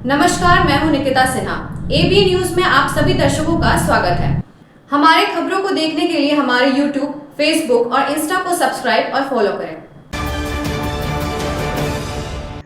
नमस्कार, मैं हूं निकिता सिन्हा। एबी न्यूज में आप सभी दर्शकों का स्वागत है। हमारे खबरों को देखने के लिए हमारे YouTube, Facebook और Insta को सब्सक्राइब और फॉलो करें।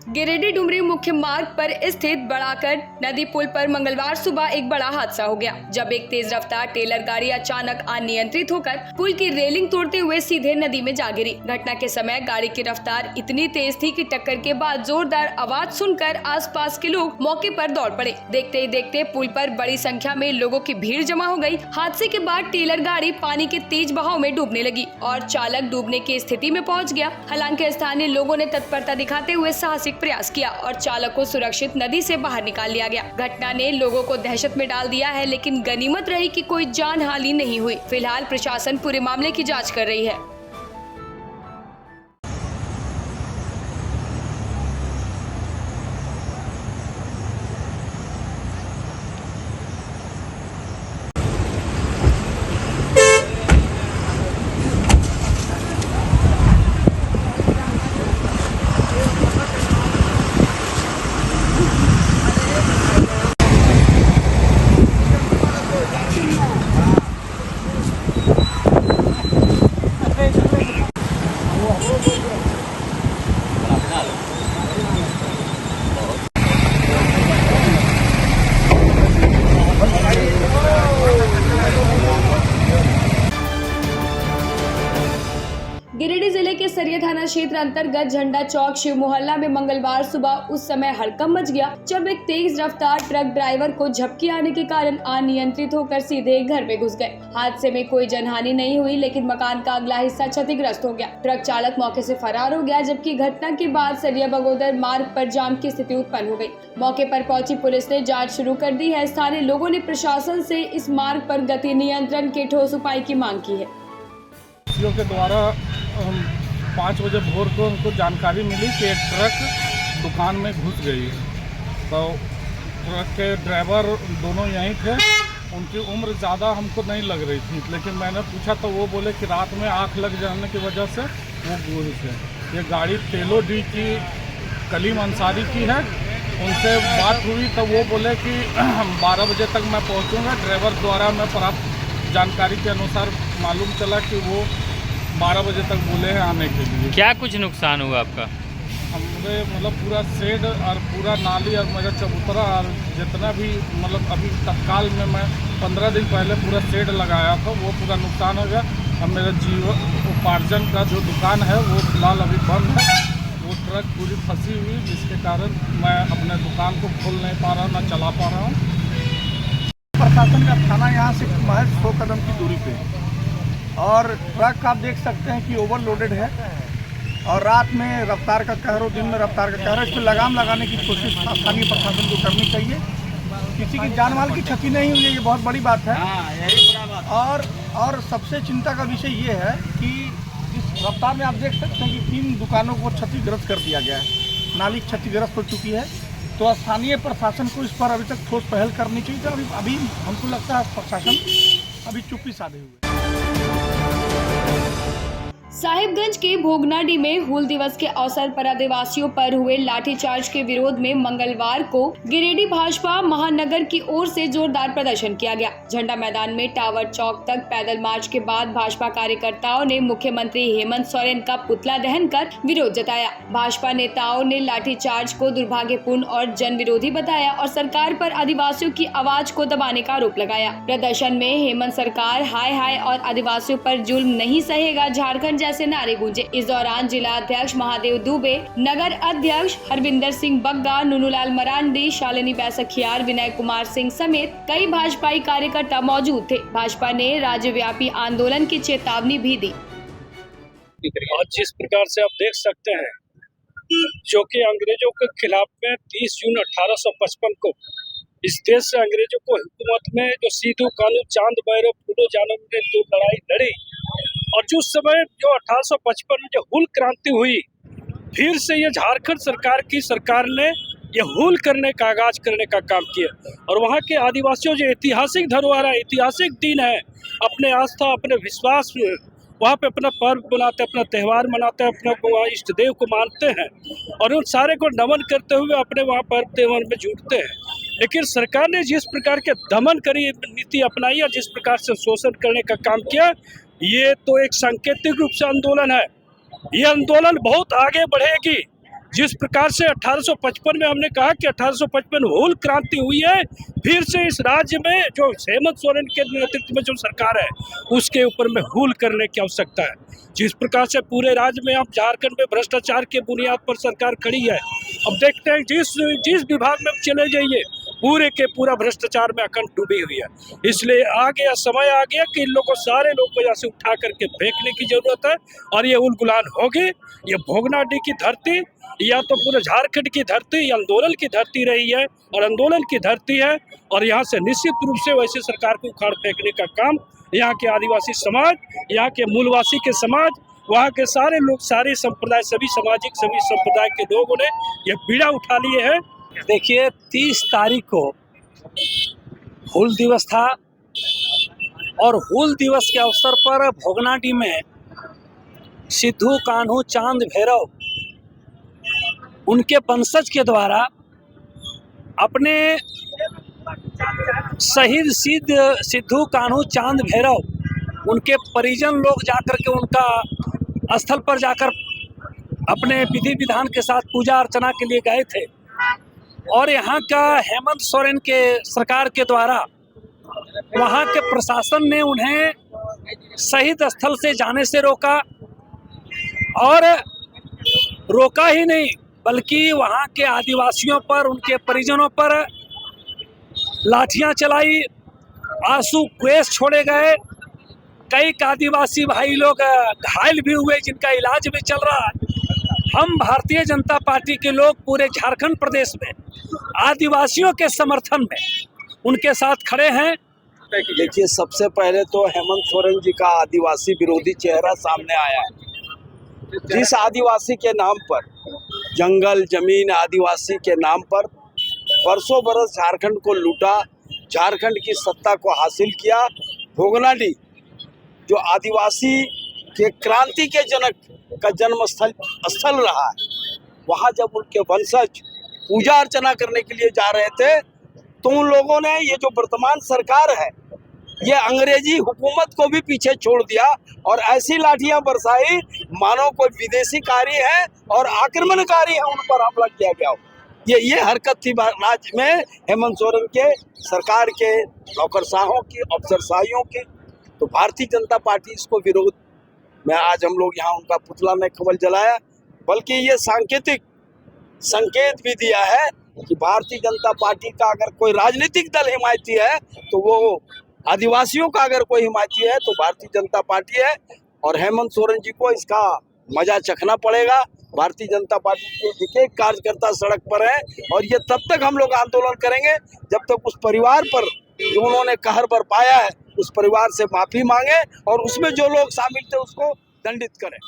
गिरिडीह डुमरी मुख्य मार्ग पर स्थित बड़ाकर नदी पुल पर मंगलवार सुबह एक बड़ा हादसा हो गया, जब एक तेज रफ्तार टेलर गाड़ी अचानक अनियंत्रित होकर पुल की रेलिंग तोड़ते हुए सीधे नदी में जा गिरी। घटना के समय गाड़ी की रफ्तार इतनी तेज थी कि टक्कर के बाद जोरदार आवाज सुनकर आसपास के लोग मौके पर दौड़ पड़े। देखते ही देखते पुल पर बड़ी संख्या में लोगों की भीड़ जमा हो गई। हादसे के बाद टेलर गाड़ी पानी के तेज बहाव में डूबने लगी और चालक डूबने की स्थिति में पहुंच गया। हालांकि स्थानीय लोगों ने तत्परता दिखाते हुए साहसिक प्रयास किया और चालक को सुरक्षित नदी से बाहर निकाल लिया गया। घटना ने लोगों को दहशत में डाल दिया है, लेकिन गनीमत रही कि कोई जान हानि नहीं हुई। फिलहाल प्रशासन पूरे मामले की जांच कर रही है। गिरिडीह जिले के सरिया थाना क्षेत्र अंतर्गत झंडा चौक शिव मोहल्ला में मंगलवार सुबह उस समय हड़कंप मच गया, जब एक तेज रफ्तार ट्रक ड्राइवर को झपकी आने के कारण अनियंत्रित होकर सीधे घर में घुस गए। हादसे में कोई जनहानि नहीं हुई, लेकिन मकान का अगला हिस्सा क्षतिग्रस्त हो गया। ट्रक चालक मौके से फरार हो गया, जबकि घटना के बाद सरिया बगोदर मार्ग पर जाम की स्थिति उत्पन्न हो गई। मौके पर पहुंची पुलिस ने जाँच शुरू कर दी है। स्थानीय लोगों ने प्रशासन से इस मार्ग पर गति नियंत्रण के ठोस उपाय की मांग की है। के द्वारा 5 बजे भोर को उनको जानकारी मिली कि एक ट्रक दुकान में घुस गई है। तो ट्रक के ड्राइवर दोनों यहीं थे। उनकी उम्र ज़्यादा हमको नहीं लग रही थी, लेकिन मैंने पूछा तो वो बोले कि रात में आँख लग जाने की वजह से वो घुसे। ये गाड़ी तेलो डी की कलीम अंसारी की है। उनसे बात हुई तो वो बोले कि 12 बजे तक मैं पहुंचूंगा। ड्राइवर द्वारा मैं प्राप्त जानकारी के अनुसार मालूम चला कि वो 12 बजे तक बोले हैं आने के लिए। क्या कुछ नुकसान हुआ आपका? हमने मतलब पूरा शेड और पूरा नाली और मेरा चबूतरा और जितना भी मतलब अभी तत्काल में मैं 15 दिन पहले पूरा शेड लगाया था वो पूरा नुकसान हो गया। अब मेरा जीवन उपार्जन का जो दुकान है वो फिलहाल अभी बंद है। वो ट्रक पूरी फंसी हुई, जिसके कारण मैं अपने दुकान को खोल नहीं पा रहा, ना चला पा रहा हूँ। प्रशासन का थाना यहाँ से महज 100 कदम की दूरी पे, और ट्रक आप देख सकते हैं कि ओवरलोडेड है और रात में रफ्तार का कहर हो, दिन में रफ्तार का कहर है। इस पर लगाम लगाने की कोशिश स्थानीय प्रशासन को करनी चाहिए। किसी की जान माल की क्षति नहीं हुई है, ये बहुत बड़ी बात है। और सबसे चिंता का विषय ये है कि इस रफ्तार में आप देख सकते हैं कि 3 दुकानों को क्षतिग्रस्त कर दिया गया है। नाली क्षतिग्रस्त हो चुकी है। तो स्थानीय प्रशासन को इस पर अभी तक ठोस पहल करनी चाहिए। तो अभी हमको लगता है प्रशासन अभी चुप्पी साधे हुए। साहिबगंज के भोगनाडीह में हूल दिवस के अवसर पर आदिवासियों पर हुए लाठीचार्ज के विरोध में मंगलवार को गिरिडीह भाजपा महानगर की ओर से जोरदार प्रदर्शन किया गया। झंडा मैदान में टावर चौक तक पैदल मार्च के बाद भाजपा कार्यकर्ताओं ने मुख्यमंत्री हेमंत सोरेन का पुतला दहन कर विरोध जताया। भाजपा नेताओं ने लाठीचार्ज को दुर्भाग्यपूर्ण और जन विरोधी बताया और सरकार पर आदिवासियों की आवाज को दबाने का आरोप लगाया। प्रदर्शन में हेमंत सरकार हाय हाय और आदिवासियों पर जुल्म नहीं सहेगा झारखंड जैसे नारे गूंजे। इस दौरान जिला अध्यक्ष महादेव दुबे, नगर अध्यक्ष हरविंदर सिंह बग्गा, नुनुलाल मरांडी, शालिनी बैसखियार, विनय कुमार सिंह समेत कई भाजपाई कार्यकर्ता मौजूद थे। भाजपा ने राज्यव्यापी आंदोलन की चेतावनी भी दी। और जिस प्रकार से आप देख सकते हैं, जो कि अंग्रेजों के खिलाफ में 30 जून 1855 को इस देश से अंग्रेजों को हुकूमत में जो सीधू कानू, चांद भैरव, फूलो जानम ने जो लड़ाई लड़ी, और जो समय जो 1855 में जो हुल क्रांति हुई, फिर से ये झारखंड सरकार ने ये हुल करने का आगाज करने का काम किया। और वहाँ के आदिवासियों जो ऐतिहासिक धरोहर है, ऐतिहासिक दिन है, अपने आस्था, अपने विश्वास वहाँ पे अपना पर्व मनाते हैं, अपना त्यौहार मनाते हैं, अपना वहाँ इष्ट देव को मानते हैं और उन सारे को नमन करते हुए अपने वहाँ पर्व त्यौहार में जुटते हैं। लेकिन सरकार ने जिस प्रकार के दमन करी नीति अपनाई और जिस प्रकार से शोषण करने का काम किया, ये तो एक सांकेतिक रूप से आंदोलन है। ये आंदोलन बहुत आगे बढ़ेगी। जिस प्रकार से 1855 में हमने कहा कि 1855 हूल क्रांति हुई है, फिर से इस राज्य में जो हेमंत सोरेन के नेतृत्व में जो सरकार है उसके ऊपर में हूल करने की आवश्यकता है। जिस प्रकार से पूरे राज्य में आप झारखंड में भ्रष्टाचार के बुनियाद पर सरकार खड़ी है, अब देखते हैं जिस विभाग में चले जाइए पूरे के पूरा भ्रष्टाचार में अखंड डूबी हुई है। इसलिए आ गया समय आ गया कि इन लोगों सारे लोग को यहाँ से उठा करके फेंकने की जरूरत है और ये उलगुलान होगी। ये भोगनाडीह की धरती या तो पूरे झारखंड की धरती आंदोलन की धरती रही है और आंदोलन की धरती है और यहाँ से निश्चित रूप से वैसे सरकार को उखाड़ फेंकने का काम यहाँ के आदिवासी समाज, यहाँ के मूलवासी के समाज, वहाँ के सारे लोग, सारे संप्रदाय, सभी सामाजिक सभी संप्रदाय के लोगों ने ये पीड़ा उठा लिए है। देखिए 30 तारीख को हूल दिवस था और हूल दिवस के अवसर पर भोगनाडीह में सिद्धू, कान्हू, चांद, भैरव उनके वंशज के द्वारा अपने शहीद सिद्धू, कान्हू, चांद, भैरव उनके परिजन लोग जाकर के उनका स्थल पर जाकर अपने विधि विधान के साथ पूजा अर्चना के लिए गए थे और यहाँ का हेमंत सोरेन के सरकार के द्वारा वहाँ के प्रशासन ने उन्हें शहीद स्थल से जाने से रोका और रोका ही नहीं बल्कि वहाँ के आदिवासियों पर, उनके परिजनों पर लाठियाँ चलाई, आंसू गैस छोड़े गए। कई आदिवासी भाई लोग घायल भी हुए जिनका इलाज भी चल रहा है। हम भारतीय जनता पार्टी के लोग पूरे झारखंड प्रदेश में आदिवासियों के समर्थन में उनके साथ खड़े हैं। देखिए, सबसे पहले तो हेमंत सोरेन जी का आदिवासी विरोधी चेहरा सामने आया है। जिस आदिवासी के नाम पर, जंगल जमीन आदिवासी के नाम पर बरसों बरस झारखंड को लूटा, झारखंड की सत्ता को हासिल किया, भोगनाडीह जो आदिवासी के क्रांति के जनक का जन्म स्थल रहा है, वहाँ जब उनके वंशज पूजा अर्चना करने के लिए जा रहे थे तो उन लोगों ने, ये जो वर्तमान सरकार है, ये अंग्रेजी हुकूमत को भी पीछे छोड़ दिया और ऐसी लाठियां बरसाई मानो कोई विदेशी कारी है और आक्रमणकारी है, उन पर हमला किया गया हो। ये हरकत थी राज्य में हेमंत सोरेन के सरकार के नौकरशाहों की, अफसरशाहियों की। तो भारतीय जनता पार्टी इसको विरोध में आज हम लोग यहाँ उनका पुतला में कमल जलाया, बल्कि ये सांकेतिक संकेत भी दिया है कि भारतीय जनता पार्टी का अगर कोई राजनीतिक दल हिमायती है तो वो आदिवासियों का अगर कोई हिमायती है तो भारतीय जनता पार्टी है। और हेमंत सोरेन जी को इसका मजा चखना पड़ेगा। भारतीय जनता पार्टी के एक एक कार्यकर्ता सड़क पर है और ये तब तक हम लोग आंदोलन करेंगे जब तक उस परिवार पर जो उन्होंने कहर बरपाया है उस परिवार से माफी मांगे और उसमें जो लोग शामिल थे उसको दंडित करें।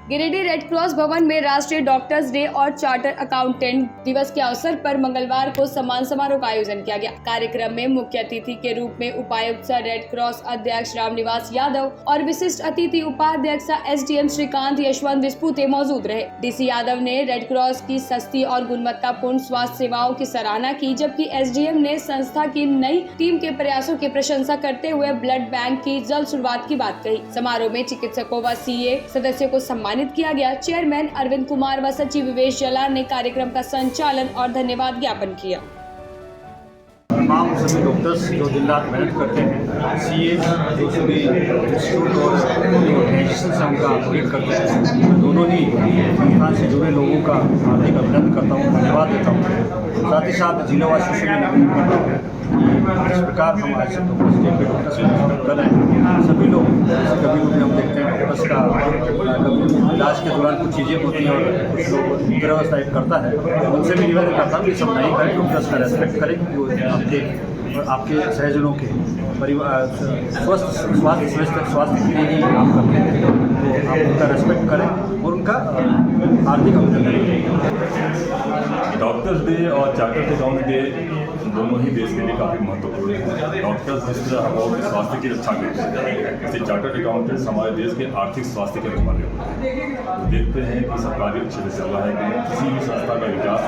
गिरिडीह रेड क्रॉस भवन में राष्ट्रीय डॉक्टर्स डे और चार्टर अकाउंटेंट दिवस के अवसर पर मंगलवार को सम्मान समारोह का आयोजन किया गया। कार्यक्रम में मुख्य अतिथि के रूप में उपायुक्त रेड क्रॉस अध्यक्ष रामनिवास यादव और विशिष्ट अतिथि उपाध्यक्ष एसडीएम श्रीकांत यशवंत विस्पुते मौजूद रहे। डीसी यादव ने रेड क्रॉस की सस्ती और गुणवत्तापूर्ण स्वास्थ्य सेवाओं की सराहना की, जबकि एसडीएम ने संस्था की नई टीम के प्रयासों की प्रशंसा करते हुए ब्लड बैंक की जल्द शुरुआत की बात कही। समारोह में चिकित्सकों व सीए सदस्यों को सम्मानित किया गया। चेयरमैन अरविंद कुमार व सचिव विवेश जलान ने कार्यक्रम का संचालन और धन्यवाद ज्ञापन किया। तमाम सभी डॉक्टर्स जो दिन रात मेहनत करते हैं, सीए जो सभी इंस्टीट्यूट और ऑर्गेनाइजेशन से उनका अपडेट करते हैं, दोनों ही संस्थान से जुड़े लोगों का हार्दिक अभिनंदन करता हूँ, धन्यवाद देता हूँ। साथ ही साथ जिलावासियों से भी निवेदन करता हूँ इस प्रकार हम आज डॉक्टर्स डे पे डॉक्टर्स कर रहे हैं। सभी लोग कभी कभी हम देखते हैं डॉक्टर्स का कभी इलाज के दौरान कुछ चीज़ें होती हैं और कुछ लोग दुर्व्यवस्था करता है, उनसे भी निवेदन करता हूँ कि सब नहीं करें, डॉक्टर्स का रेस्पेक्ट करें क्योंकि वो आपके सहजनों के परिवार स्वास्थ्य के लिए ही काम करते हैं, तो आप उनका रेस्पेक्ट करें और उनका हार्दिक अभिनंदन करें। डॉक्टर्स डे और चार्टर्ड अकाउंटेंट डे दोनों ही देश के लिए काफ़ी महत्वपूर्ण है। डॉक्टर्स जिस तरह हम लोगों के स्वास्थ्य की रक्षा करते हैं, जैसे चार्टर्ड अकाउंटेंट्स हमारे देश के आर्थिक स्वास्थ्य के रखवाले होते हैं। तो देखते हैं कि सरकारी अच्छे से चल रहा है कि किसी भी संस्था का विकास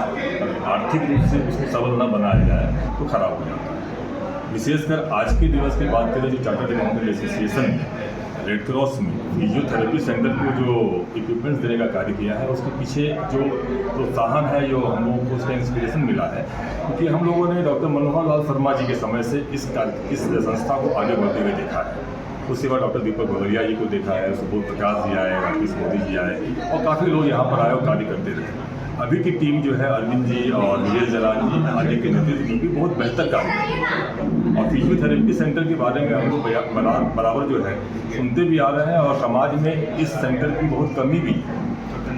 आर्थिक रूप से उसको सबल न बनाया जाए तो खराब हो जाता है। विशेषकर आज के दिवस की बात करें, जो चार्टर्ड अकाउंटेंट एसोसिएशन में रेड क्रॉस में फिजियोथेरेपी सेंटर को जो इक्विपमेंट्स देने का कार्य किया है, उसके पीछे जो प्रोत्साहन है, जो हम लोगों को उसका इंस्पिरेशन मिला है, क्योंकि हम लोगों ने डॉक्टर मनोहर लाल शर्मा जी के समय से इस संस्था को आगे बढ़ते हुए देखा है। उसके बाद डॉक्टर दीपक भगरिया जी को देखा है, सुबोध प्रकाश जी आए, राकेश मोदी जी आए और काफ़ी लोग यहाँ पर आए और कार्य करते रहे। अभी की टीम जो है अरविंद जी और विजय जलान जी आदि के नेतृत्व में भी बहुत बेहतर कार्य कर रही है। और फिजियोथेरेपी सेंटर के बारे में हम लोग बराबर जो है सुनते भी आ रहे हैं और समाज में इस सेंटर की बहुत कमी भी है।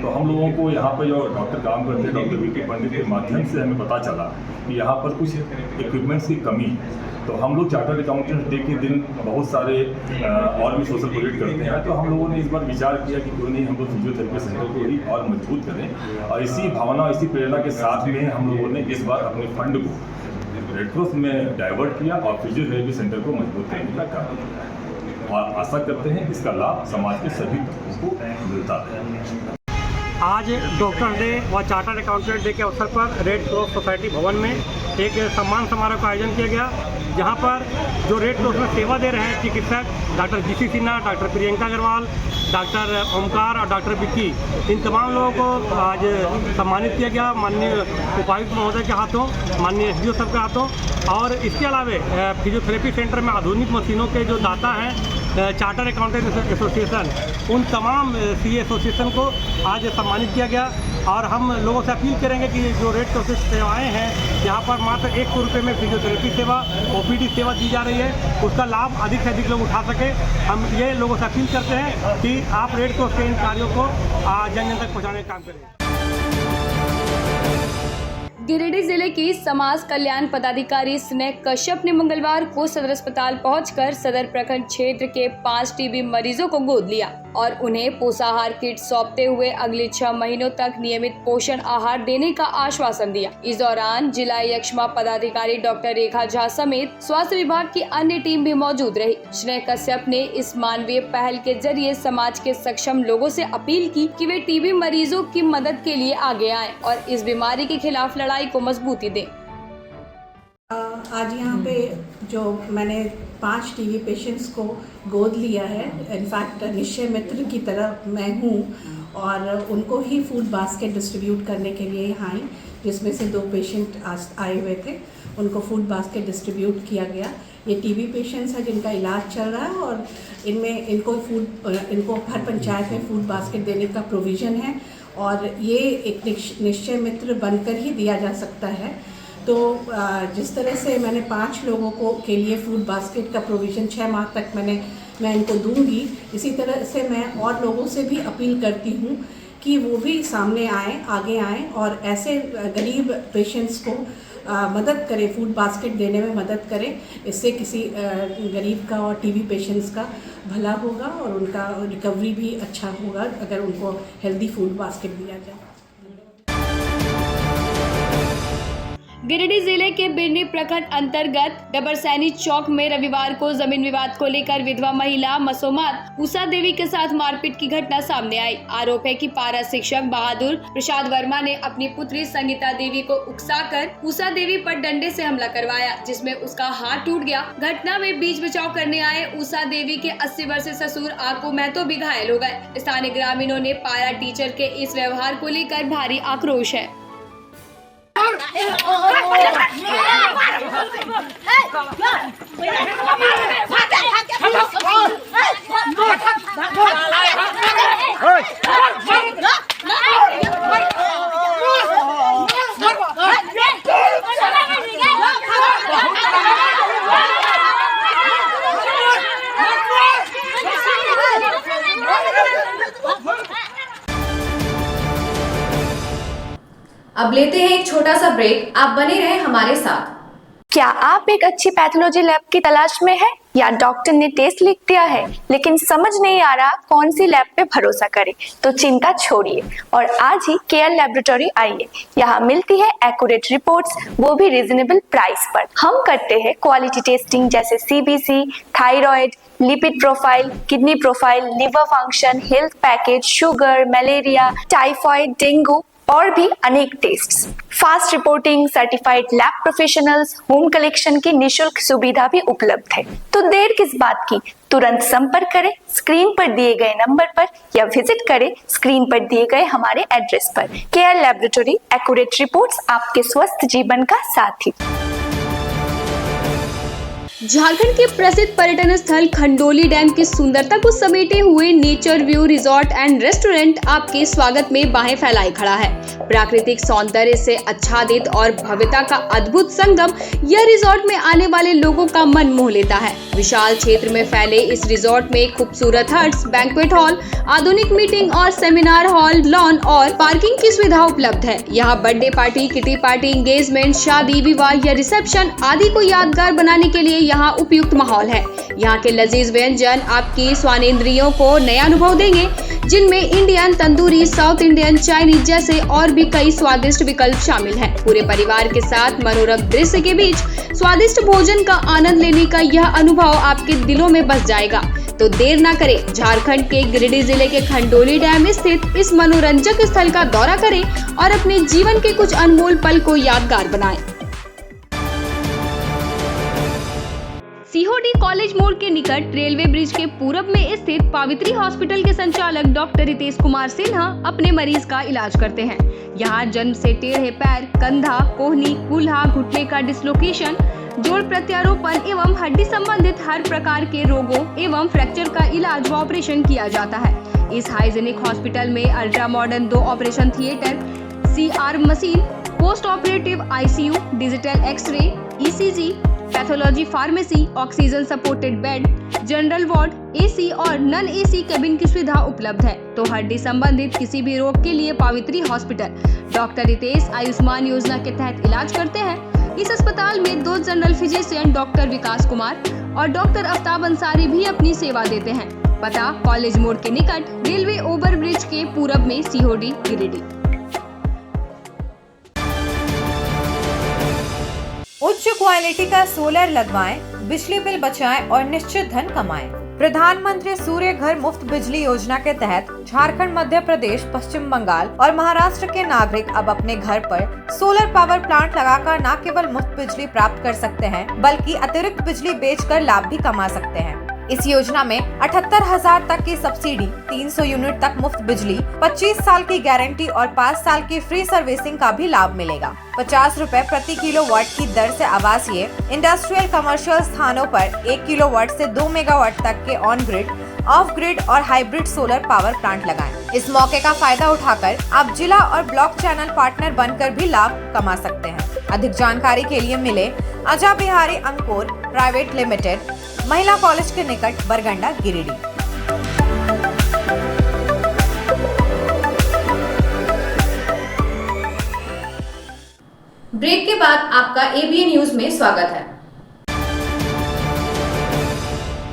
तो हम लोगों को यहाँ पर जो डॉक्टर काम करते हैं, डॉक्टर वी के पंडित के माध्यम से हमें पता चला कि यहाँ पर कुछ इक्विपमेंट्स की कमी है। तो हम लोग चार्टर्ड अकाउंटेंट्स डे के दिन बहुत सारे और भी सोशल प्रोजेक्ट करते हैं। तो हम लोगों ने इस बार विचार किया कि क्यों नहीं हम लोग फिजियोथेरेपी सेंटर को ही और मजबूत करें, और इसी भावना इसी प्रेरणा के साथ में हम लोगों ने इस बार अपने फंड को रेड क्रॉस में डाइवर्ट किया और फिजियोथेरेपी सेंटर को मजबूत करने का कार्य किया। और आशा करते हैं इसका लाभ समाज के सभी तबकों को मिलता है। आज डॉक्टर डे व चार्टर्ड अकाउंटेंट डे के अवसर पर रेड क्रॉस सोसाइटी भवन में एक सम्मान समारोह का आयोजन किया गया, जहां पर जो रेड क्रॉस में सेवा दे रहे हैं चिकित्सक doctor GC Sinha, doctor Priyanka Agarwal, doctor Omkar और डॉक्टर विक्की, इन तमाम लोगों को आज सम्मानित किया गया माननीय उपायुक्त महोदय के हाथों, माननीय एसडीओ साहब के हाथों। और इसके अलावा फिजियोथेरेपी सेंटर में आधुनिक मशीनों के जो दाता हैं चार्टर्ड अकाउंटेंट एसोसिएशन, उन तमाम सीए एसोसिएशन को आज सम्मानित किया गया। और हम लोगों से अपील करेंगे कि जो रेड क्रॉस सेवाएँ हैं, यहाँ पर मात्र 100 रुपये में फिजियोथेरेपी सेवा, ओपीडी सेवा दी जा रही है, उसका लाभ अधिक से अधिक लोग उठा सके। हम ये लोगों से अपील करते हैं कि आप रेड क्रॉस के इन कार्यों को जन जन तक पहुँचाने का काम करें। गिरिडीह जिले की समाज कल्याण पदाधिकारी स्नेह कश्यप ने मंगलवार को सदर अस्पताल पहुंचकर सदर प्रखंड क्षेत्र के 5 टीबी मरीजों को गोद लिया और उन्हें पोषाहार किट सौंपते हुए अगले 6 महीनों तक नियमित पोषण आहार देने का आश्वासन दिया। इस दौरान जिला यक्ष्मा पदाधिकारी डॉक्टर रेखा झा समेत स्वास्थ्य विभाग की अन्य टीम भी मौजूद रही। स्नेह कश्यप ने इस मानवीय पहल के जरिए समाज के सक्षम लोगों से अपील की कि वे टीबी मरीजों की मदद के लिए आगे आएं और इस बीमारी के खिलाफ लड़ाई को मजबूती दें। आज यहाँ पे जो मैंने 5 टीबी पेशेंट्स को गोद लिया है, इनफैक्ट निश्चय मित्र की तरह मैं हूँ, और उनको ही फूड बास्केट डिस्ट्रीब्यूट करने के लिए यहाँ आई, जिसमें से 2 पेशेंट आज आए हुए थे, उनको फूड बास्केट डिस्ट्रीब्यूट किया गया। ये टीबी पेशेंट्स हैं जिनका इलाज चल रहा है और इनको हर पंचायत में फूड बास्केट देने का प्रोविज़न है और ये एक निश्चय मित्र बनकर ही दिया जा सकता है। तो जिस तरह से मैंने 5 लोगों को के लिए फूड बास्केट का प्रोविज़न 6 माह तक मैं इनको दूंगी, इसी तरह से मैं और लोगों से भी अपील करती हूँ कि वो भी सामने आएँ, आगे आएँ और ऐसे गरीब पेशेंट्स को मदद करें, फूड बास्केट देने में मदद करें। इससे किसी गरीब का और टीबी पेशेंट्स का भला होगा और उनका रिकवरी भी अच्छा होगा अगर उनको हेल्दी फूड बास्केट दिया जाए। गिरिडीह जिले के बिरनी प्रखंड अंतर्गत डबरसैनी चौक में रविवार को जमीन विवाद को लेकर विधवा महिला मसोमात उषा देवी के साथ मारपीट की घटना सामने आई। आरोप है कि पारा शिक्षक बहादुर प्रसाद वर्मा ने अपनी पुत्री संगीता देवी को उकसाकर उषा देवी पर डंडे से हमला करवाया, जिसमें उसका हाथ टूट गया। घटना में बीच बचाव करने आए उषा देवी के 80 वर्षीय ससुर आको महतो भी घायल हो गए। स्थानीय ग्रामीणों ने पारा टीचर के इस व्यवहार को लेकर भारी आक्रोश है। अब लेते हैं एक छोटा सा ब्रेक। आप बने रहें हमारे साथ। क्या आप एक अच्छी पैथोलॉजी लैब की तलाश में हैं या डॉक्टर ने टेस्ट लिख दिया है लेकिन समझ नहीं आ रहा कौन सी लैब पे भरोसा करें? तो चिंता छोड़िए और आज ही केयर लैबोरेटरी आइए। यहाँ मिलती है एक्यूरेट रिपोर्ट्स, वो भी रीजनेबल प्राइस पर। हम करते हैं क्वालिटी टेस्टिंग जैसे CBC, thyroid, lipid profile, kidney profile, liver function, health package, sugar, malaria, typhoid, dengue और भी अनेक tests. Fast reporting, certified lab professionals, home collection की निशुल्क सुविधा भी उपलब्ध है। तो देर किस बात की, तुरंत संपर्क करें स्क्रीन पर दिए गए नंबर पर या विजिट करें स्क्रीन पर दिए गए हमारे एड्रेस पर। केयर लैबोरेटरी, एक्यूरेट रिपोर्ट्स, आपके स्वस्थ जीवन का साथी। झारखंड के प्रसिद्ध पर्यटन स्थल खंडोली डैम की सुंदरता को समेटे हुए nature view resort and restaurant आपके स्वागत में बाहें फैलाए खड़ा है। प्राकृतिक सौंदर्य से आच्छादित और भव्यता का अद्भुत संगम यह रिजॉर्ट में आने वाले लोगों का मन मोह लेता है। विशाल क्षेत्र में फैले इस रिजॉर्ट में खूबसूरत हट्स, बैंक्वेट हॉल, आधुनिक मीटिंग और सेमिनार हॉल, लॉन और पार्किंग की सुविधा उपलब्ध है। यहाँ birthday party, kitty party, engagement, शादी, विवाह या रिसेप्शन आदि को यादगार बनाने के लिए यहाँ उपयुक्त माहौल है। यहाँ के लजीज व्यंजन आपकी स्वानेंद्रियों को नया अनुभव देंगे, जिनमें Indian, tandoori, south Indian, Chinese जैसे और भी कई स्वादिष्ट विकल्प शामिल हैं। पूरे परिवार के साथ मनोरम दृश्य के बीच स्वादिष्ट भोजन का आनंद लेने का यह अनुभव आपके दिलों में बस जाएगा। तो देर ना करें, झारखंड के गिरिडीह जिले के खंडोली डैम स्थित इस मनोरंजक स्थल का दौरा करें और अपने जीवन के कुछ अनमोल पल को यादगार बनाएं। सीहोडी कॉलेज मोड़ के निकट रेलवे ब्रिज के पूरब में स्थित पावित्री हॉस्पिटल के संचालक डॉक्टर रितेश कुमार सिन्हा अपने मरीज का इलाज करते हैं। यहाँ जन्म से टेढ़े पैर, कंधा, कोहनी, कूल्हा, घुटने का डिसलोकेशन, जोड़ प्रत्यारोपण एवं हड्डी संबंधित हर प्रकार के रोगों एवं फ्रैक्चर का इलाज व ऑपरेशन किया जाता है। इस हाइजेनिक हॉस्पिटल में ultra modern 2 operation theatre, CR machine, post operative ICU, digital x-ray, ECG, pathology pharmacy, oxygen supported bed, general ward, AC और नॉन AC केबिन की सुविधा उपलब्ध है। तो हड्डी संबंधित किसी भी रोग के लिए पावित्री हॉस्पिटल डॉक्टर रितेश आयुष्मान योजना के तहत इलाज करते हैं। इस अस्पताल में 2 जनरल फिजिशियन डॉक्टर विकास कुमार और डॉक्टर आफ्ताब अंसारी भी अपनी सेवा देते हैं। पता कॉलेज मोड़ के निकट रेलवे ओवर ब्रिज के पूरब में, सीहोडी, गिरिडीह। उच्च क्वालिटी का सोलर लगवाएं, बिजली बिल बचाएं और निश्चित धन कमाएं। प्रधानमंत्री सूर्य घर मुफ्त बिजली योजना के तहत झारखंड, मध्य प्रदेश, पश्चिम बंगाल और महाराष्ट्र के नागरिक अब अपने घर पर सोलर पावर प्लांट लगाकर न केवल मुफ्त बिजली प्राप्त कर सकते हैं बल्कि अतिरिक्त बिजली बेचकर लाभ भी कमा सकते हैं। इस योजना में 78,000 तक की सब्सिडी, 300 यूनिट तक मुफ्त बिजली, 25 साल की गारंटी और 5 साल की फ्री सर्विसिंग का भी लाभ मिलेगा। 50 रुपए प्रति किलोवाट की दर से आवासीय, इंडस्ट्रियल, कमर्शियल स्थानों पर 1 किलोवाट से 2 मेगावाट तक के ऑन ग्रिड, ऑफ ग्रिड और हाइब्रिड सोलर पावर प्लांट लगाएं। इस मौके का फायदा उठाकर आप जिला और ब्लॉक चैनल पार्टनर बनकर भी लाभ कमा सकते हैं। अधिक जानकारी के लिए मिले अजा बिहारी अंकुर प्राइवेट लिमिटेड, महिला कॉलेज के निकट, बरगंडा, गिरिडीह। ब्रेक के बाद आपका ABN न्यूज में स्वागत है।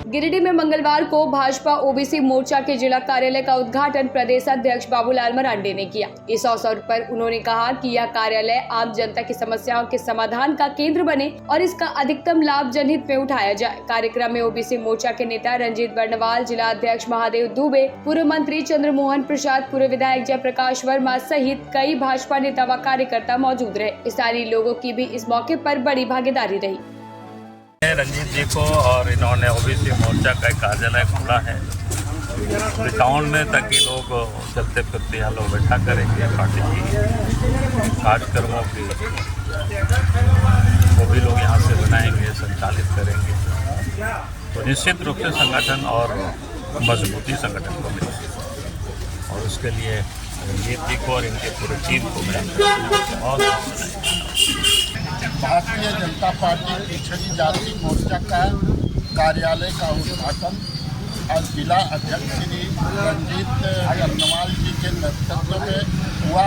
गिरिडीह में मंगलवार को भाजपा OBC मोर्चा के जिला कार्यालय का उद्घाटन प्रदेश अध्यक्ष बाबूलाल मरांडी ने किया। इस अवसर पर उन्होंने कहा कि यह कार्यालय आम जनता की समस्याओं के समाधान का केंद्र बने और इसका अधिकतम लाभ जनहित में उठाया जाए। कार्यक्रम में OBC मोर्चा के नेता रंजीत बर्नवाल, जिला अध्यक्ष महादेव दुबे, पूर्व मंत्री चंद्रमोहन प्रसाद, पूर्व विधायक जयप्रकाश वर्मा सहित कई भाजपा नेता व कार्यकर्ता मौजूद रहे। स्थानीय लोगों की भी इस मौके पर बड़ी भागीदारी रही। रंजीत जी को और इन्होंने OBC मोर्चा का कार्यालय खोला है टाउन में, ताकि लोग चलते फिरते यहाँ लोग बैठा करेंगे, पार्टी की कार्यक्रमों की वो भी लोग यहाँ से बनाएंगे, संचालित करेंगे। तो निश्चित रूप से संगठन और मजबूती संगठन को मिलेगी और उसके लिए रंजीत जी को और इनके पूरे टीम को मैं बहुत भारतीय जनता पार्टी पिछड़ी जाति मोर्चा का कार्यालय का उद्घाटन आज जिला अध्यक्ष श्री रंजीत बर्नवाल जी के नेतृत्व में हुआ।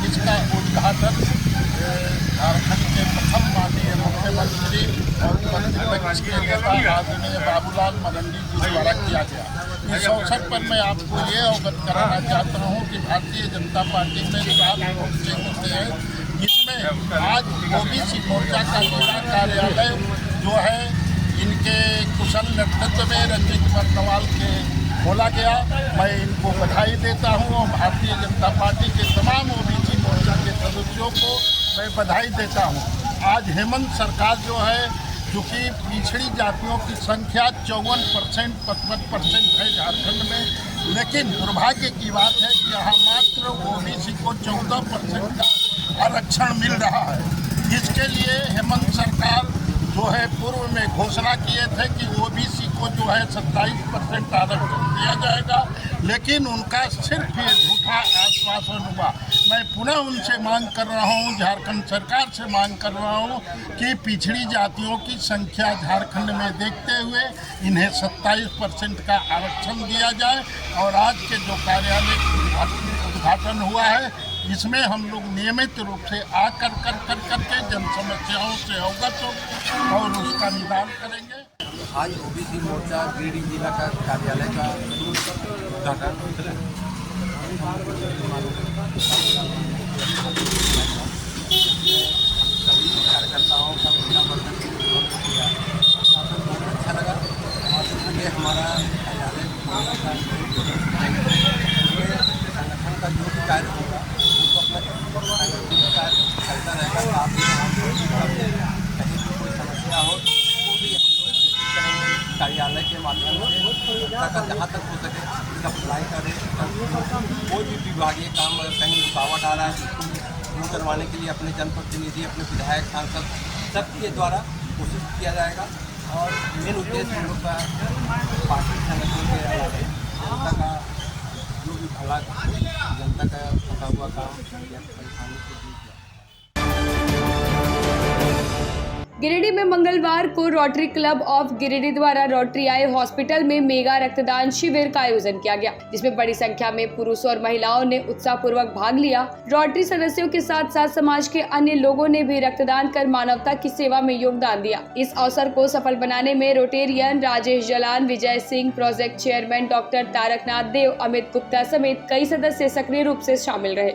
इसका उद्घाटन झारखंड के प्रथम माननीय मुख्यमंत्री और प्रतिपक्ष के नेता आदरणीय बाबूलाल मरंडी जी द्वारा किया गया। इस अवसर पर मैं आपको ये अवगत कराना चाहता हूँ कि भारतीय जनता पार्टी में 7 मोर्चे होते हैं, जिसमें आज ओबीसी मोर्चा का जिला कार्यालय जो है इनके कुशल नेतृत्व में रंजीत बर्नवाल के खोला गया। मैं इनको बधाई देता हूं और भारतीय जनता पार्टी के तमाम ओबीसी मोर्चा के सदस्यों को मैं बधाई देता हूं। आज हेमंत सरकार जो है, चूँकि पिछड़ी जातियों की संख्या 54%, 55% है झारखंड में, लेकिन दुर्भाग्य की बात है कि यहाँ मात्र ओबीसी को 14% का आरक्षण मिल रहा है। इसके लिए हेमंत सरकार जो है पूर्व में घोषणा किए थे कि ओबीसी को जो है 27% आरक्षण दिया जाएगा, लेकिन उनका सिर्फ ये झूठा आश्वासन हुआ। मैं पुनः उनसे मांग कर रहा हूँ, झारखंड सरकार से मांग कर रहा हूँ कि पिछड़ी जातियों की संख्या झारखंड में देखते हुए इन्हें 27% का आरक्षण दिया जाए। और आज के जो कार्यालय उद्घाटन हुआ है, इसमें हम लोग नियमित रूप से आकर करके जन समस्याओं से अवगत हो और उसका निदान करेंगे। आज ओबीसी मोर्चा गिरिडीह जिला का कार्यालय का उद्घाटन सभी कार्यकर्ताओं का अभिनंदन किया। बहुत अच्छा लगा और ये हमारा कार्यालय संगठन का जो भी कार्य होगा चलता रहेगा। आप कहीं भी कोई समस्या हो वो भी हम लोग करेंगे कार्यालय के माध्यम से, जहाँ तक हो सके इसका अप्लाई करें। कोई भी विभागीय काम अगर कहीं रुकावट आ रहा है उसको दूर करवाने के लिए अपने जनप्रतिनिधि, अपने विधायक, सांसद सबके द्वारा कोशिश किया जाएगा। और मेन उद्देश्य हम लोग का पार्टी संगठन के अलावा जनता का जो भी भला, जनता का फंसा हुआ काम या परेशानी से दूर किया। गिरिडीह में मंगलवार को रोटरी क्लब ऑफ गिरिडीह द्वारा रोटरी आई हॉस्पिटल में मेगा रक्तदान शिविर का आयोजन किया गया, जिसमें बड़ी संख्या में पुरुषों और महिलाओं ने उत्साहपूर्वक भाग लिया। रोटरी सदस्यों के साथ साथ समाज के अन्य लोगों ने भी रक्तदान कर मानवता की सेवा में योगदान दिया। इस अवसर को सफल बनाने में Rotarian Rajesh Jalan, Vijay Singh, project chairman doctor Taraknath Dev, Amit Gupta समेत कई सदस्य सक्रिय रूप से शामिल रहे।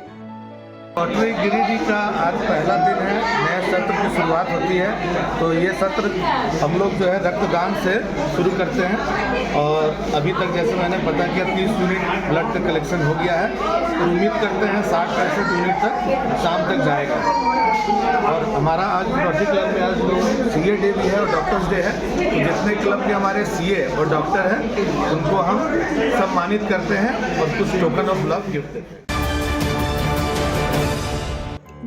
रोटरी गिरिडीह का आज पहला दिन है, नए सत्र की शुरुआत होती है। तो ये सत्र हम लोग जो है रक्तदान से शुरू करते हैं और अभी तक जैसे मैंने पता किया 30 यूनिट ब्लड का कलेक्शन हो गया है। तो उम्मीद करते हैं 60-65 यूनिट तक शाम तक जाएगा। और हमारा आज रोटरी क्लब में आज CA डे भी है और डॉक्टर्स डे है। तो जितने क्लब के हमारे CA और डॉक्टर हैं उनको हम सम्मानित करते हैं और कुछ टोकन ऑफ लव गिफ्ट देते हैं।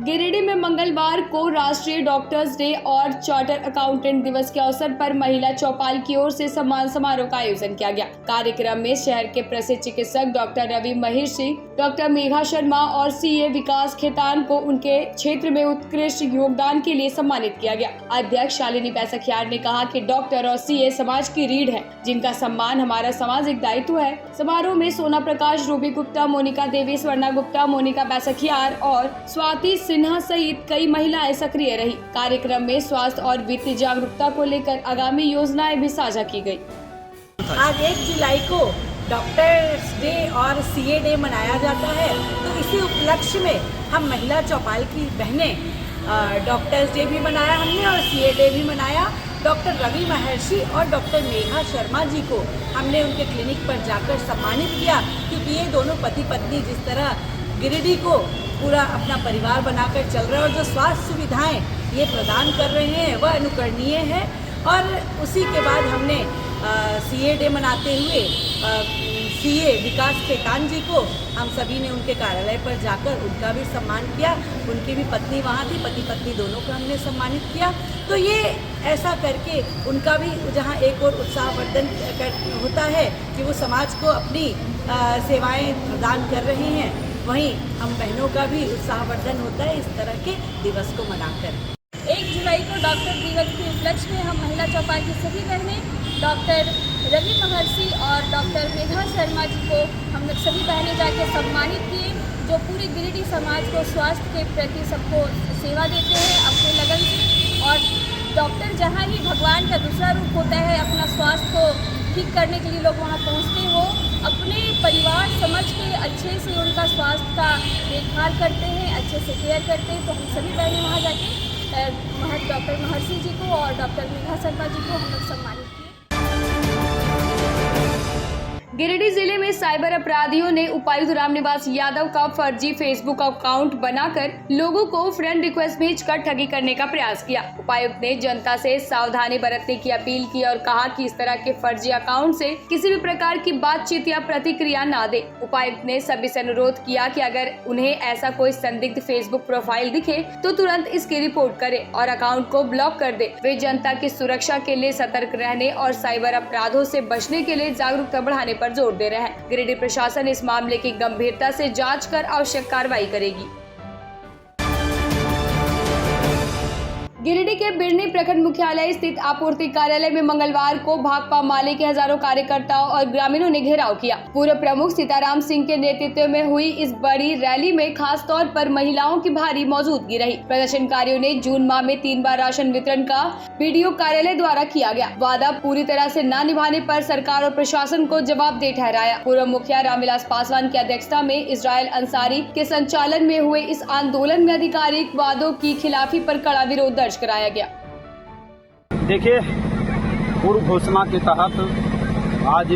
गिरिडीह में मंगलवार को राष्ट्रीय डॉक्टर्स डे और चार्टर अकाउंटेंट दिवस के अवसर पर महिला चौपाल की ओर से सम्मान समारोह का आयोजन किया गया। कार्यक्रम में शहर के प्रसिद्ध चिकित्सक डॉक्टर रवि महिर्षि, डॉक्टर मेघा शर्मा और CA विकास खेतान को उनके क्षेत्र में उत्कृष्ट योगदान के लिए सम्मानित किया गया। अध्यक्ष शालिनी बैसखियार ने कहा कि डॉक्टर और CA समाज की रीढ़ है, जिनका सम्मान हमारा सामाजिक दायित्व है। समारोह में सोना प्रकाश, रूबी गुप्ता, मोनिका देवी, स्वर्णा गुप्ता, मोनिका बैसखियार और स्वाति सिन्हा सहित कई महिलाएं सक्रिय रही। कार्यक्रम में स्वास्थ्य और वित्तीय जागरूकता को लेकर आगामी योजनाएं भी साझा की गई। आज 1 जुलाई को डॉक्टर्स डे और CA डे मनाया जाता है, तो इसी उपलक्ष्य में हम महिला चौपाल की बहनें डॉक्टर्स डे भी मनाया हमने और CA डे भी मनाया। डॉक्टर रवि महर्षि और डॉक्टर मेघा शर्मा जी को हमने उनके क्लिनिक पर जाकर सम्मानित किया, क्योंकि ये दोनों पति पत्नी जिस तरह गिरिडीह को पूरा अपना परिवार बनाकर चल रहे हैं और जो स्वास्थ्य सुविधाएं ये प्रदान कर रहे हैं वह अनुकरणीय है। और उसी के बाद हमने CA डे मनाते हुए CA विकास खेतान जी को हम सभी ने उनके कार्यालय पर जाकर उनका भी सम्मान किया। उनकी भी पत्नी वहाँ थी, पति पत्नी दोनों को हमने सम्मानित किया। तो ये ऐसा करके उनका भी जहाँ एक और उत्साहवर्धन होता है कि वो समाज को अपनी सेवाएं प्रदान कर रहे हैं, वहीं हम बहनों का भी उत्साहवर्धन होता है इस तरह के दिवस को मनाकर। 1 जुलाई को डॉक्टर दिवस के उपलक्ष्य में हम महिला चौपाल की सभी बहनें डॉक्टर रवि महर्षि और डॉक्टर मेघा शर्मा जी को हम लोग सभी बहनें जाकर सम्मानित किए, जो पूरे गिरिडीह समाज को स्वास्थ्य के प्रति सबको सेवा देते हैं अपने लगन से। और डॉक्टर जहाँ ही भगवान का दूसरा रूप होता है, अपना स्वास्थ्य को ठीक करने के लिए लोग वहाँ पहुँचते हो, अपने परिवार समझ के अच्छे से उनका स्वास्थ्य का देखभाल करते हैं, अच्छे से केयर करते हैं। तो हम सभी बहनें वहाँ जाके डॉक्टर महर्षि जी को और डॉक्टर मेघा शर्मा जी को हम लोग सम्मानित किए। गिरिडीह जिले में साइबर अपराधियों ने उपायुक्त रामनिवास यादव का फर्जी फेसबुक अकाउंट बनाकर लोगों को फ्रेंड रिक्वेस्ट भेजकर ठगी करने का प्रयास किया। उपायुक्त ने जनता से सावधानी बरतने की अपील की और कहा कि इस तरह के फर्जी अकाउंट से किसी भी प्रकार की बातचीत या प्रतिक्रिया न दे। उपायुक्त ने सभी से अनुरोध किया कि अगर उन्हें ऐसा कोई संदिग्ध फेसबुक प्रोफाइल दिखे तो तुरंत इसकी रिपोर्ट करे और अकाउंट को ब्लॉक कर दे। वे जनता की सुरक्षा के लिए सतर्क रहने और साइबर अपराधों से बचने के लिए जागरूकता बढ़ाने पर जोर दे रहे हैं। गिरिडीह प्रशासन इस मामले की गंभीरता से जांच कर आवश्यक कार्रवाई करेगी। गिरिडीह के बिरनी प्रखंड मुख्यालय स्थित आपूर्ति कार्यालय में मंगलवार को भाकपा माले के हजारों कार्यकर्ताओं और ग्रामीणों ने घेराव किया। पूर्व प्रमुख सीताराम सिंह के नेतृत्व में हुई इस बड़ी रैली में खास तौर पर महिलाओं की भारी मौजूदगी रही। प्रदर्शनकारियों ने जून माह में 3 बार राशन वितरण का बीडीओ कार्यालय द्वारा किया गया वादा पूरी तरह से न निभाने पर सरकार और प्रशासन को जवाबदेह ठहराया। पूर्व मुखिया रामविलास पासवान की अध्यक्षता में इजराइल अंसारी के संचालन में हुए इस आंदोलन में आधिकारिक वादों की खिलाफी पर कड़ा विरोध दर्ज कराया गया। देखिए, पूर्व घोषणा के तहत आज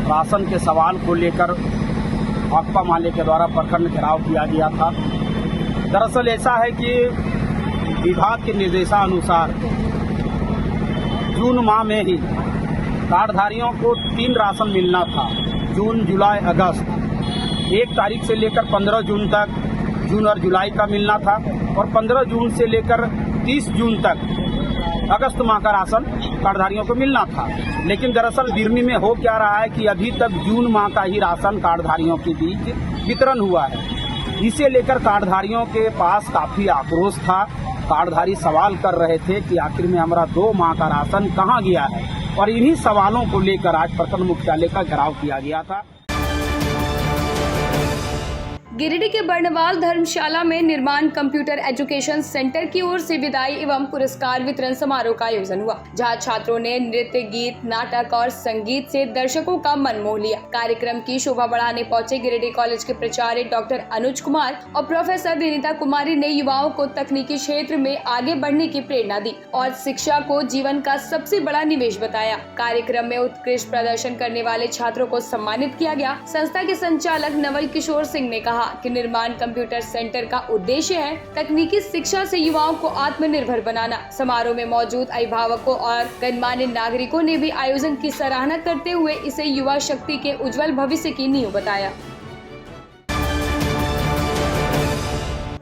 राशन के सवाल को लेकर भाकपा माले के द्वारा प्रखंड घेराव किया गया था। दरअसल ऐसा है कि विभाग के निर्देशानुसार जून माह में ही कार्डधारियों को 3 राशन मिलना था। जून, जुलाई, अगस्त 1 तारीख से लेकर 15 जून तक जून और जुलाई का मिलना था और 15 जून से लेकर 30 जून तक अगस्त माह का राशन कार्डधारियों को मिलना था। लेकिन दरअसल बिरनी में हो क्या रहा है कि अभी तक जून माह का ही राशन कार्डधारियों के बीच वितरण हुआ है। इसे लेकर कार्डधारियों के पास काफी आक्रोश था। कार्डधारी सवाल कर रहे थे कि आखिर में हमारा 2 माह का राशन कहाँ गया है और इन्हीं सवालों को लेकर आज प्रखंड मुख्यालय का घेराव किया गया था। गिरिडीह के बर्णवाल धर्मशाला में निर्माण कंप्यूटर एजुकेशन सेंटर की ओर से विदाई एवं पुरस्कार वितरण समारोह का आयोजन हुआ, जहां छात्रों ने नृत्य, गीत, नाटक और संगीत से दर्शकों का मन मोह लिया। कार्यक्रम की शोभा बढ़ाने पहुंचे गिरिडीह कॉलेज के प्राचार्य डॉक्टर अनुज कुमार और प्रोफेसर विनीता कुमारी ने युवाओं को तकनीकी क्षेत्र में आगे बढ़ने की प्रेरणा दी और शिक्षा को जीवन का सबसे बड़ा निवेश बताया। कार्यक्रम में उत्कृष्ट प्रदर्शन करने वाले छात्रों को सम्मानित किया गया। संस्था के संचालक नवल किशोर सिंह ने कहा कि निर्माण कंप्यूटर सेंटर का उद्देश्य है तकनीकी शिक्षा से युवाओं को आत्मनिर्भर बनाना। समारोह में मौजूद अभिभावकों और गणमान्य नागरिकों ने भी आयोजन की सराहना करते हुए इसे युवा शक्ति के उज्जवल भविष्य की नींव बताया।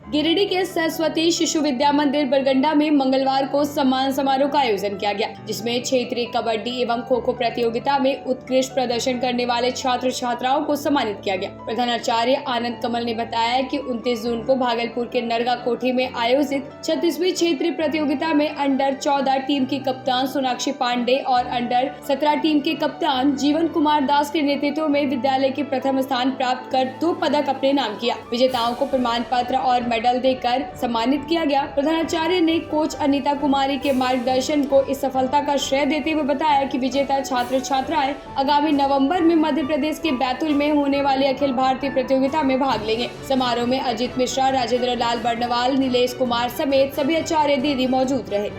गिरिडीह के सरस्वती शिशु विद्या मंदिर बरगंडा में मंगलवार को सम्मान समारोह का आयोजन किया गया, जिसमें क्षेत्रीय कबड्डी एवं खो खो प्रतियोगिता में उत्कृष्ट प्रदर्शन करने वाले छात्र छात्राओं को सम्मानित किया गया। प्रधानाचार्य आनंद कमल ने बताया कि 29 जून को भागलपुर के नरगा कोठी में आयोजित 36वीं क्षेत्रीय प्रतियोगिता में अंडर 14 टीम की कप्तान सोनाक्षी पांडे और अंडर 17 टीम के कप्तान जीवन कुमार दास के नेतृत्व में विद्यालय के प्रथम स्थान प्राप्त कर 2 पदक अपने नाम किया। विजेताओं को प्रमाण पत्र और मेडल देकर सम्मानित किया गया। प्रधानाचार्य ने कोच अनीता कुमारी के मार्गदर्शन को इस सफलता का श्रेय देते हुए बताया कि विजेता छात्र छात्राएं आगामी नवंबर में मध्य प्रदेश के बैतूल में होने वाली अखिल भारतीय प्रतियोगिता में भाग लेंगे। समारोह में अजित मिश्रा, राजेंद्र लाल बर्णवाल, नीलेश कुमार समेत सभी आचार्य दीदी मौजूद रहे।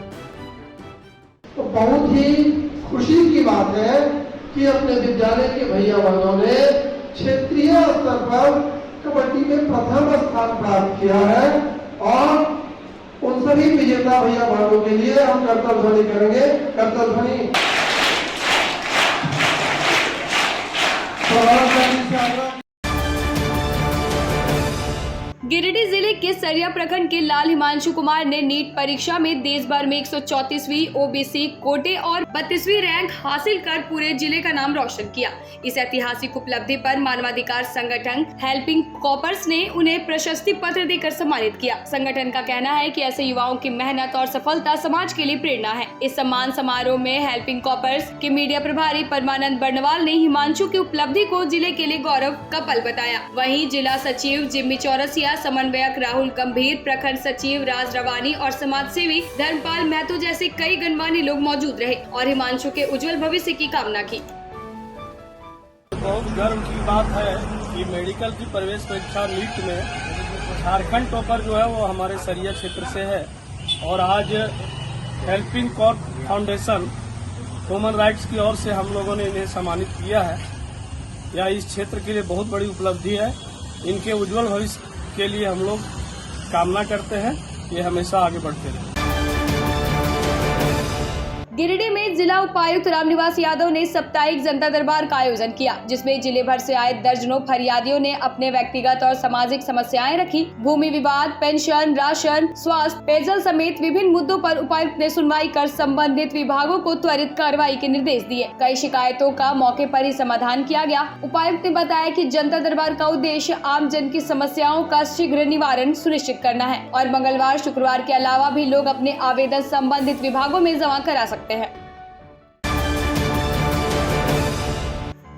तो बहुत ही खुशी की बात है कि अपने विद्यालय के भैया बहनों ने क्षेत्रीय स्तर पर कबड्डी में प्रथम स्थान प्राप्त किया है और उन सभी विजेता भैया बहनों के लिए हम करतब ध्वनि करेंगे। करतब ध्वनि। गिरिडीह जिले के सरिया प्रखंड के लाल हिमांशु कुमार ने नीट परीक्षा में देश भर में 134वीं ओबीसी कोटे और 32वीं रैंक हासिल कर पूरे जिले का नाम रोशन किया। इस ऐतिहासिक उपलब्धि पर मानवाधिकार संगठन हेल्पिंग कॉपर्स ने उन्हें प्रशस्ति पत्र देकर सम्मानित किया। संगठन का कहना है कि ऐसे युवाओं की मेहनत और सफलता समाज के लिए प्रेरणा है। इस सम्मान समारोह में हेल्पिंग कॉपर्स के मीडिया प्रभारी परमानंद बर्नवाल ने हिमांशु की उपलब्धि को जिले के लिए गौरव का पल बताया। वहीं जिला सचिव जिम्मी चौरसिया, समन्वयक राहुल गंभीर, प्रखंड सचिव राज रवानी और समाज सेवी धर्मपाल महतो जैसे कई गणमान्य लोग मौजूद रहे और हिमांशु के उज्जवल भविष्य की कामना की। बहुत गर्व की बात है कि मेडिकल की प्रवेश परीक्षा नीट में झारखंड टॉपर जो है वो हमारे सरिया क्षेत्र से है और आज helping Corp foundation human rights की ओर से हम लोगों ने इन्हें सम्मानित किया है। यह इस क्षेत्र के लिए बहुत बड़ी उपलब्धि है। इनके उज्जवल भविष्य के लिए हम लोग कामना करते हैं, ये हमेशा आगे बढ़ते रहे। गिरिडीह में जिला उपायुक्त रामनिवास यादव ने साप्ताहिक जनता दरबार का आयोजन किया, जिसमें जिले भर से आए दर्जनों फरियादियों ने अपने व्यक्तिगत और सामाजिक समस्याएं रखी। भूमि विवाद, पेंशन, राशन, स्वास्थ्य, पेयजल समेत विभिन्न मुद्दों पर उपायुक्त ने सुनवाई कर संबंधित विभागों को त्वरित कार्रवाई के निर्देश दिए। कई शिकायतों का मौके पर ही समाधान किया गया। उपायुक्त ने बताया कि जनता दरबार का उद्देश्य आम जन की समस्याओं का शीघ्र निवारण सुनिश्चित करना है और मंगलवार, शुक्रवार के अलावा भी लोग अपने आवेदन संबंधित विभागों में जमा करा सकते हैं।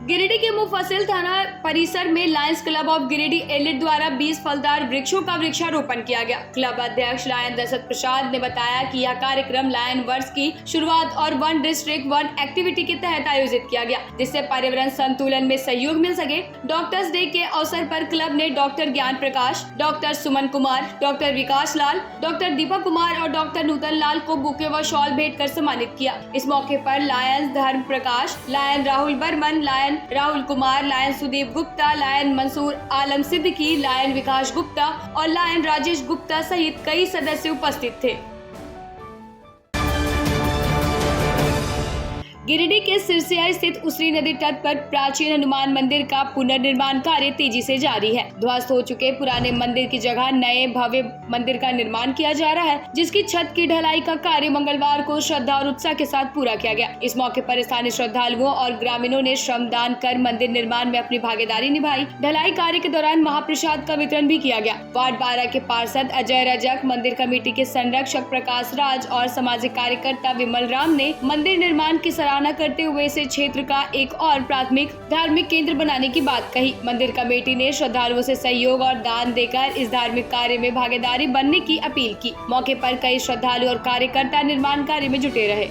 गिरिडीह के मुफस्सिल थाना परिसर में Lions club of Giridih elite द्वारा 20 फलदार वृक्षों का वृक्षारोपण किया गया। क्लब अध्यक्ष लायन दशरथ प्रसाद ने बताया कि यह कार्यक्रम लायन वर्ष की शुरुआत और वन डिस्ट्रिक्ट वन एक्टिविटी के तहत आयोजित किया गया, जिससे पर्यावरण संतुलन में सहयोग मिल सके। डॉक्टर्स डे के अवसर पर क्लब ने डॉक्टर ज्ञान प्रकाश, डॉक्टर सुमन कुमार, डॉक्टर विकास लाल, डॉक्टर दीपक कुमार और डॉक्टर नूतन लाल को बुके व शॉल भेंट कर सम्मानित किया। इस मौके पर Lion Dharm Prakash, Lion Rahul Barman, Lion Rahul Kumar, Lion Sudeep Gupta, Lion Mansoor Alam Siddiqui, Lion Vikas Gupta और लायन राजेश गुप्ता सहित कई सदस्य उपस्थित थे। गिरिडीह के सिरसिया स्थित उसरी नदी तट पर प्राचीन हनुमान मंदिर का पुनर्निर्माण कार्य तेजी से जारी है। ध्वस्त हो चुके पुराने मंदिर की जगह नए भव्य मंदिर का निर्माण किया जा रहा है, जिसकी छत की ढलाई का कार्य मंगलवार को श्रद्धा और उत्साह के साथ पूरा किया गया। इस मौके पर स्थानीय श्रद्धालुओं और ग्रामीणों ने श्रमदान कर मंदिर निर्माण में अपनी भागीदारी निभाई। ढलाई कार्य के दौरान महाप्रसाद का वितरण भी किया गया। वार्ड 12 के पार्षद अजय रजक, मंदिर कमेटी के संरक्षक प्रकाश राज और सामाजिक कार्यकर्ता विमल राम ने मंदिर निर्माण की सराहना करते हुए इसे क्षेत्र का एक और प्राथमिक धार्मिक केंद्र बनाने की बात कही। मंदिर कमेटी ने श्रद्धालुओं से सहयोग और दान देकर इस धार्मिक कार्य में भागीदारी बनने की अपील की। मौके पर कई श्रद्धालु और कार्यकर्ता निर्माण कार्य में जुटे रहे।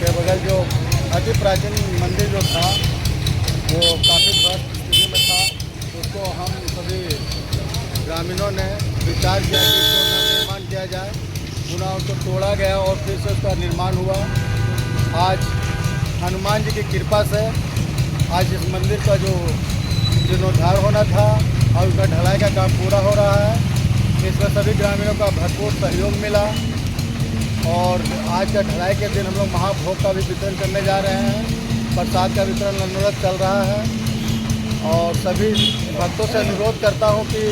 के बगल जो अति प्राचीन मंदिर जो था वो काफी ध्वस्त स्थिति में था, उसको हम सभी ग्रामीणों ने विचार किया कि इसको निर्माण किया जाए। पुनः उसको तोड़ा गया और फिर से उसका निर्माण हुआ। आज हनुमान जी की कृपा से आज इस मंदिर का जो जीर्णोद्धार होना था और उसका ढलाई का काम पूरा हो रहा है। इसमें सभी ग्रामीणों का भरपूर सहयोग मिला और आज का ढलाई के दिन हम लोग महाभोग का भी वितरण करने जा रहे हैं। प्रसाद का वितरण अनुरोध चल रहा है और सभी भक्तों से अनुरोध करता हूं कि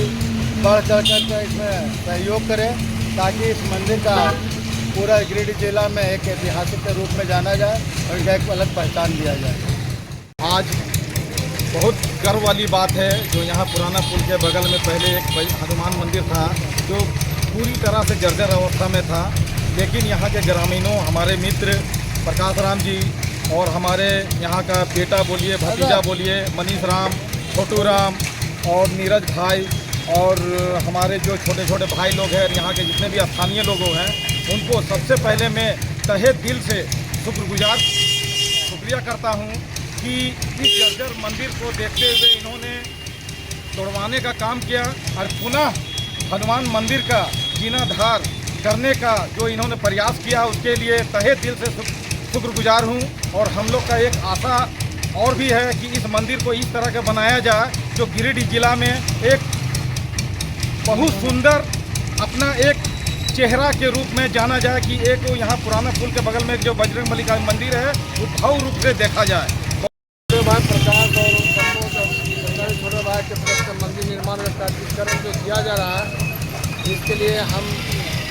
बढ़ चढ़ कर इसमें सहयोग करें ताकि इस मंदिर का पूरा गिरिडीह जिला में एक ऐतिहासिक के रूप में जाना जाए और इसका एक अलग पहचान दिया जाए। आज बहुत गर्व वाली बात है जो यहाँ पुराना पुल के बगल में पहले एक हनुमान मंदिर था जो पूरी तरह से जर्जर अवस्था में था, लेकिन यहाँ के ग्रामीणों, हमारे मित्र प्रकाश राम जी और हमारे यहाँ का बेटा बोलिए, भतीजा बोलिए, मनीष राम, छोटू राम और नीरज भाई और हमारे जो छोटे छोटे भाई लोग हैं, यहाँ के जितने भी स्थानीय लोग हैं, उनको सबसे पहले मैं तहे दिल से शुक्रिया करता हूँ कि इस जर्जर मंदिर को देखते हुए इन्होंने तोड़वाने का काम किया और पुनः हनुमान मंदिर का जीर्णोद्धार करने का जो इन्होंने प्रयास किया उसके लिए तहे दिल से शुक्रगुजार हूँ। और हम लोग का एक आशा और भी है कि इस मंदिर को इस तरह का बनाया जाए जो गिरिडीह जिला में एक बहुत सुंदर अपना एक चेहरा के रूप में जाना जाए कि एक यहाँ पुराना पुल के बगल में जो बजरंगबली का मंदिर है वो भव्य रूप से देखा जाए। छोटे भाई प्रकाश और छोटे भाई के मंदिर निर्माण का प्राधिकरण जो किया जा रहा है, जिसके लिए हम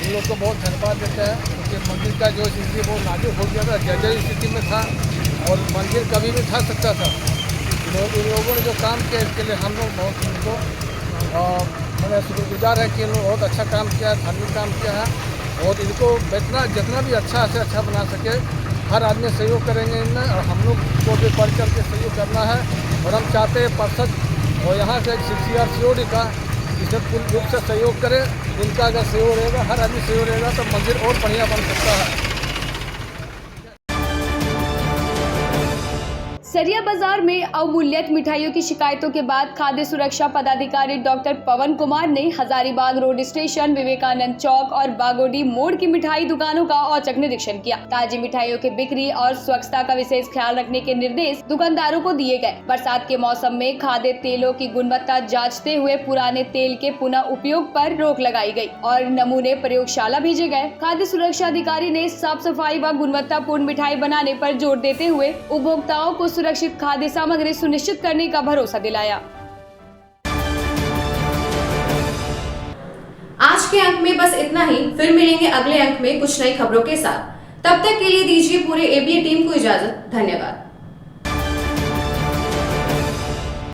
इन लोग को बहुत धन्यवाद देते हैं, क्योंकि मंदिर का जो स्थिति बहुत नाजुक हो गया था, जर्जर स्थिति में था और मंदिर कभी भी था सकता था। इन लोगों ने जो काम किया, इसके लिए हम लोग बहुत उनको मैंने शुक्रगुजार है कि इन लोग बहुत अच्छा काम किया है, धार्मिक काम किया है और इनको जितना भी अच्छा से अच्छा बना सके हर आदमी सहयोग करेंगे इनमें, और हम लोग को भी बढ़ चढ़ के सहयोग करना है। और हम चाहते हैं पार्षद और यहाँ से CCR का इसमें पूर्ण रूप से सहयोग करें। इनका अगर सहयोग रहेगा, हर आदमी सहयोग रहेगा, तो मंदिर और बढ़िया बन सकता है। सरिया बाजार में अवमूल्यक मिठाइयों की शिकायतों के बाद खाद्य सुरक्षा पदाधिकारी डॉक्टर पवन कुमार ने हजारीबाग रोड स्टेशन, विवेकानंद चौक और बागोडी मोड़ की मिठाई दुकानों का औचक निरीक्षण किया। ताजी मिठाइयों की बिक्री और स्वच्छता का विशेष ख्याल रखने के निर्देश दुकानदारों को दिए गए। बरसात के मौसम में खाद्य तेलों की गुणवत्ता जाँचते हुए पुराने तेल के पुनः उपयोग पर रोक लगाई गयी और नमूने प्रयोगशाला भेजे गए। खाद्य सुरक्षा अधिकारी ने साफ सफाई व गुणवत्तापूर्ण मिठाई बनाने पर जोर देते हुए उपभोक्ताओं को सुरक्षित खाद्य सामग्री सुनिश्चित करने का भरोसा दिलाया। आज के अंक में बस इतना ही। फिर मिलेंगे अगले अंक में कुछ नई खबरों के साथ। तब तक के लिए दीजिए पूरे ABA टीम को इजाजत। धन्यवाद।